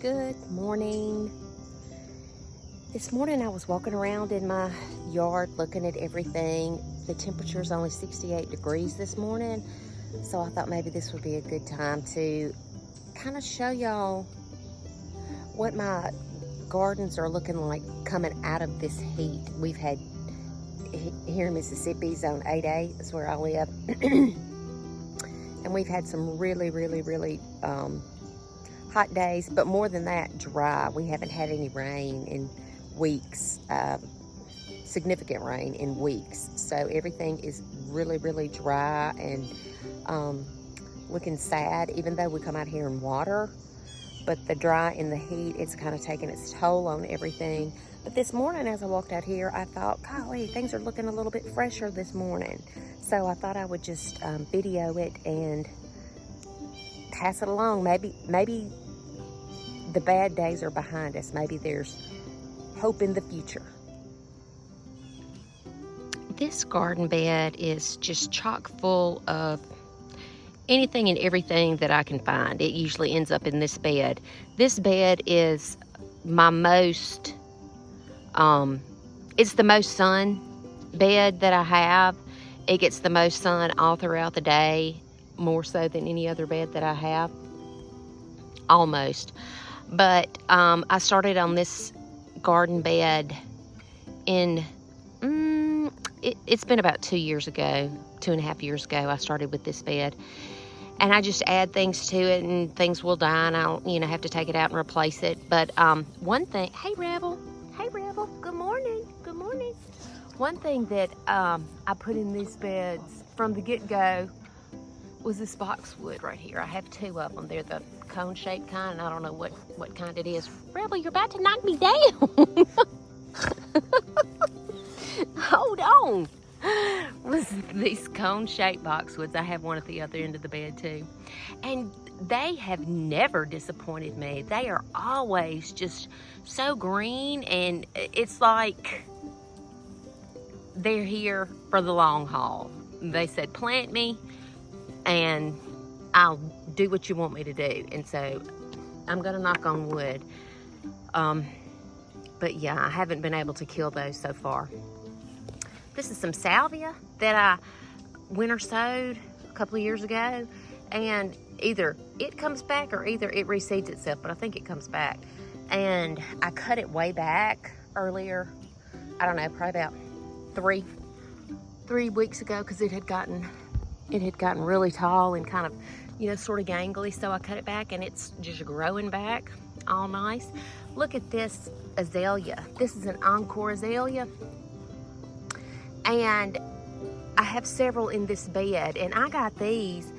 Good morning. This morning I was walking around in my yard looking at everything. The temperature is only 68 degrees this morning, so I thought maybe this would be a good time to kind of show y'all what my gardens are looking like coming out of this heat. We've had here in Mississippi, zone 8A is where I live, and we've had some really hot days, but more than that, dry. We haven't had any rain in weeks, significant rain in weeks. So everything is really dry and looking sad, even though we come out here and water. But the dry and the heat, it's kind of taking its toll on everything. But this morning, as I walked out here, I thought, golly, things are looking a little bit fresher this morning. So I thought I would just video it and pass it along. Maybe the bad days are behind us. Maybe there's hope in the future. This garden bed is just chock full of anything and everything that I can find. It usually ends up in this bed. This bed is my most, it's the most sun bed that I have. It gets the most sun all throughout the day, more so than any other bed that I have, almost. But I started on this garden bed in, it's been about 2 years ago, 2.5 years ago, I started with this bed. And I just add things to it and things will die and I'll, have to take it out and replace it. But one thing, hey Rebel, good morning. One thing that I put in these beds from the get-go was this boxwood right here. I have two of them. They're the cone-shaped kind, and I don't know what kind it is. Rebel, you're about to knock me down. Hold on. These cone-shaped boxwoods. I have one at the other end of the bed too. And they have never disappointed me. They are always just so green, and it's like they're here for the long haul. They said, plant me, and I'll do what you want me to do. And so I'm gonna knock on wood. But yeah, I haven't been able to kill those so far. This is some salvia that I winter sowed a couple of years ago, and either it comes back or either it reseeds itself, but I think it comes back. And I cut it way back earlier, I don't know, probably about three weeks ago, because it had gotten really tall and kind of, sort of gangly. So I cut it back and it's just growing back all nice. Look at this azalea. This is an encore azalea. And I have several in this bed, and I got these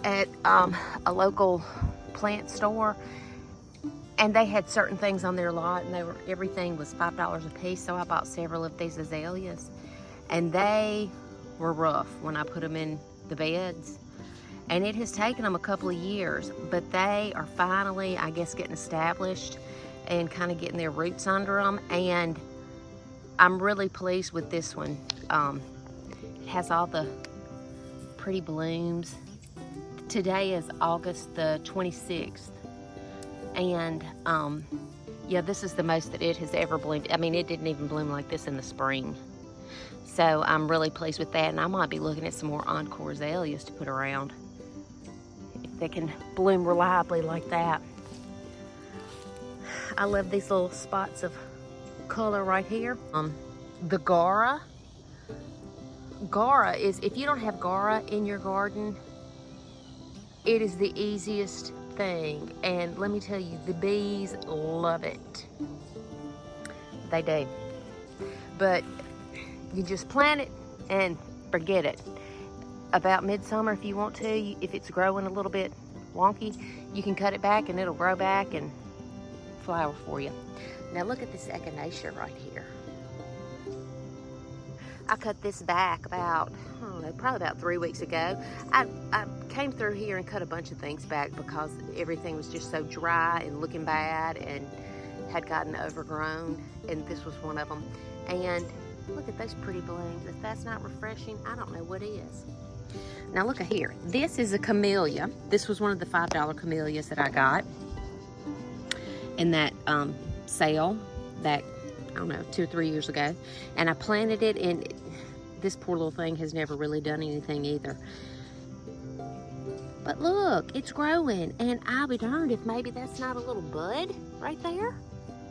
at a local plant store, and they had certain things on their lot, and everything was $5 a piece. So I bought several of these azaleas, and they were rough when I put them in the beds, and it has taken them a couple of years, but they are finally, I guess, getting established and kind of getting their roots under them. And I'm really pleased with this one. It has all the pretty blooms. Today is August the 26th. And yeah, this is the most that it has ever bloomed. I mean, it didn't even bloom like this in the spring. So I'm really pleased with that. And I might be looking at some more encore azaleas to put around, if they can bloom reliably like that. I love these little spots of color right here. The Gara is, if you don't have Gara in your garden, it is the easiest thing. And let me tell you, the bees love it. They do. But you just plant it and forget it. About midsummer, if you want to, if it's growing a little bit wonky, you can cut it back and it'll grow back and flower for you. Now look at this echinacea right here. I cut this back about, I don't know, probably about 3 weeks ago. I came through here and cut a bunch of things back because everything was just so dry and looking bad and had gotten overgrown, and this was one of them. And look at those pretty blooms. If that's not refreshing, I don't know what is. Now look at here. This is a camellia. This was one of the $5 camellias that I got in that sale that, I don't know, 2 or 3 years ago. And I planted it, and this poor little thing has never really done anything either. But look, it's growing, and I'll be darned if maybe that's not a little bud right there.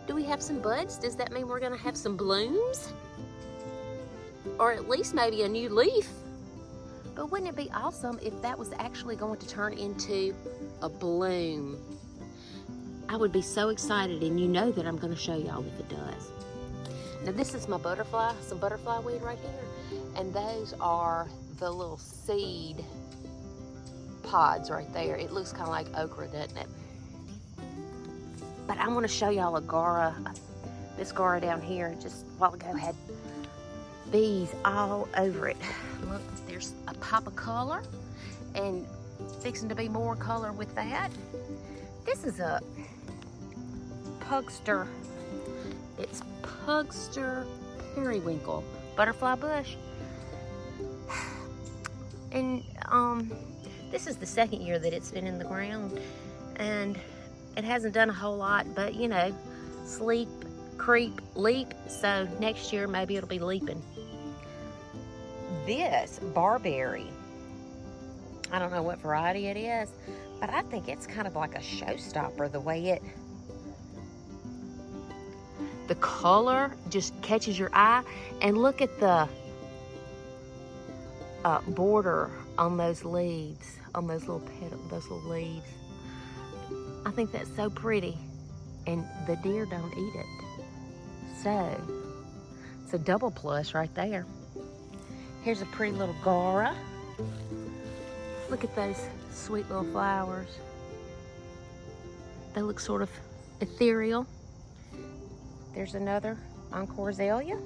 Do we have some buds? Does that mean we're gonna have some blooms? Or at least maybe a new leaf? But wouldn't it be awesome if that was actually going to turn into a bloom? I would be so excited, and you know that I'm gonna show y'all if it does. Now this is my butterfly, some butterfly weed right here. And those are the little seed pods right there. It looks kind of like okra, doesn't it? But I want to show y'all a Gara. This Gara down here just a while ago had bees all over it. Look, there's a pop of color, and fixing to be more color with that. This is a pugster. It's pugster periwinkle butterfly bush. And this is the second year that it's been in the ground, and it hasn't done a whole lot, but you know, sleep, creep, leap. So next year maybe it'll be leaping. This barberry, I don't know what variety it is, but I think it's kind of like a showstopper, the way the color just catches your eye. And look at the border on those leaves, on those little those little leaves. I think that's so pretty, and the deer don't eat it. So it's a double plus right there. Here's a pretty little Gara. Look at those sweet little flowers. They look sort of ethereal. There's another Encore Azalea.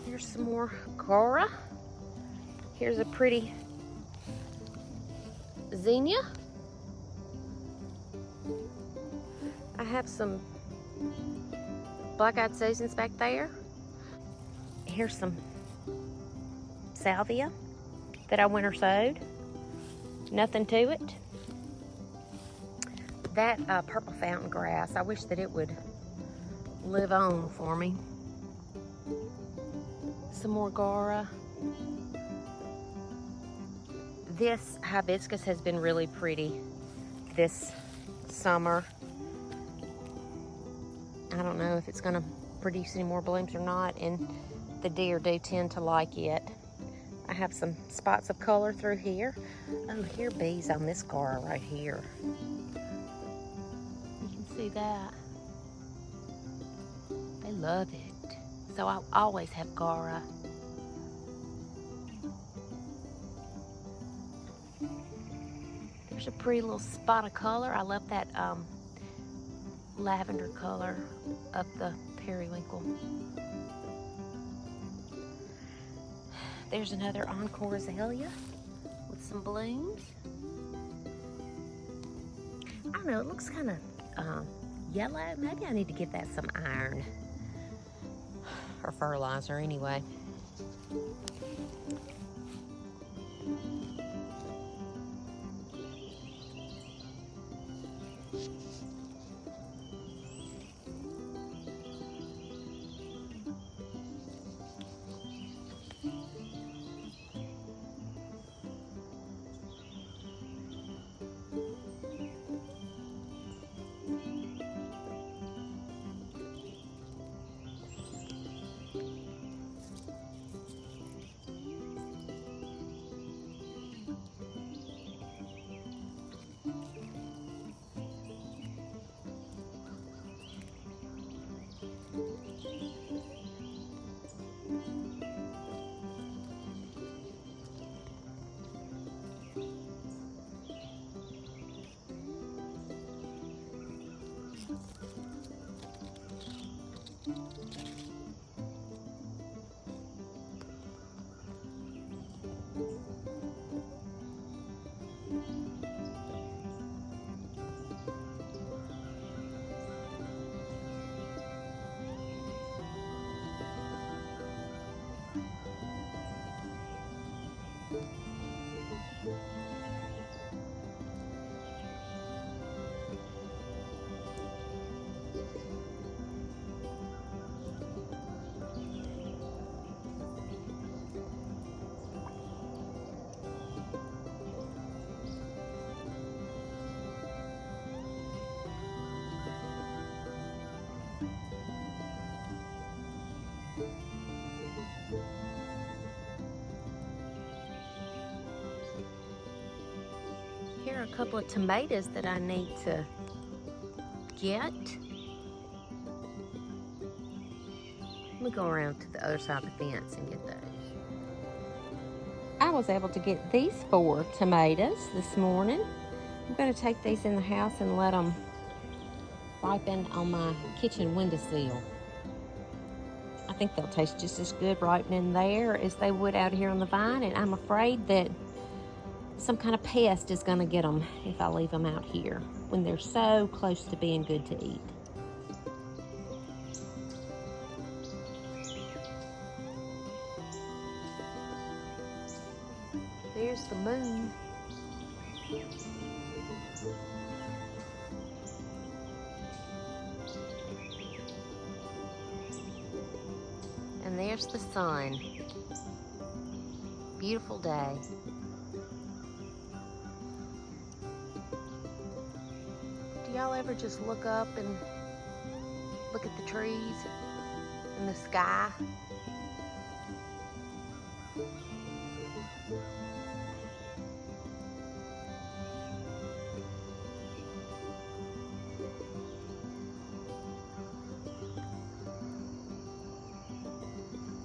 Here's some more Gara. Here's a pretty zinnia. I have some black-eyed Susans back there. Here's some salvia that I winter sowed. Nothing to it. That purple fountain grass, I wish that it would live on for me. Some more Gara. This hibiscus has been really pretty this summer. I don't know if it's gonna produce any more blooms or not, and the deer do tend to like it. I have some spots of color through here. Oh, here are bees on this Gara right here. You can see that. They love it. So I'll always have Gara. There's a pretty little spot of color. I love that lavender color of the periwinkle. There's another Encore Azalea with some blooms. I don't know, it looks kind of yellow. Maybe I need to give that some iron or fertilizer anyway. Here are a couple of tomatoes that I need to get. Let me go around to the other side of the fence and get those. I was able to get these 4 tomatoes this morning. I'm going to take these in the house and let them ripen on my kitchen windowsill. I think they'll taste just as good ripening there as they would out here on the vine, and I'm afraid that some kind of pest is going to get them if I leave them out here when they're so close to being good to eat. There's the moon. And there's the sun. Beautiful day. Do y'all ever just look up and look at the trees and the sky?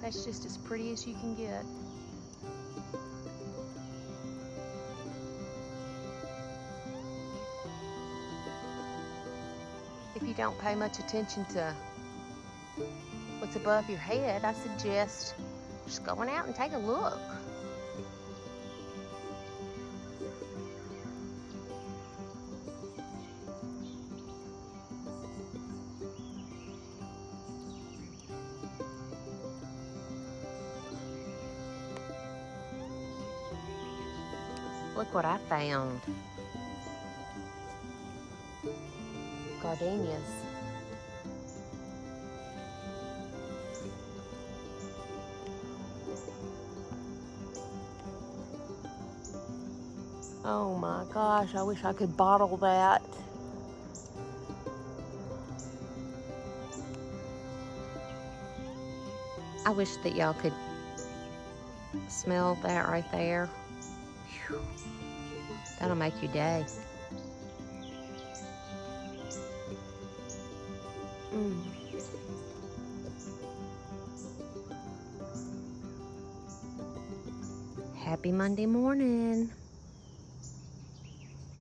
That's just as pretty as you can get. If you don't pay much attention to what's above your head, I suggest just going out and take a look. Look what I found. Gardenias. Oh my gosh, I wish I could bottle that. I wish that y'all could smell that right there. Whew. That'll make your day. Happy Monday morning.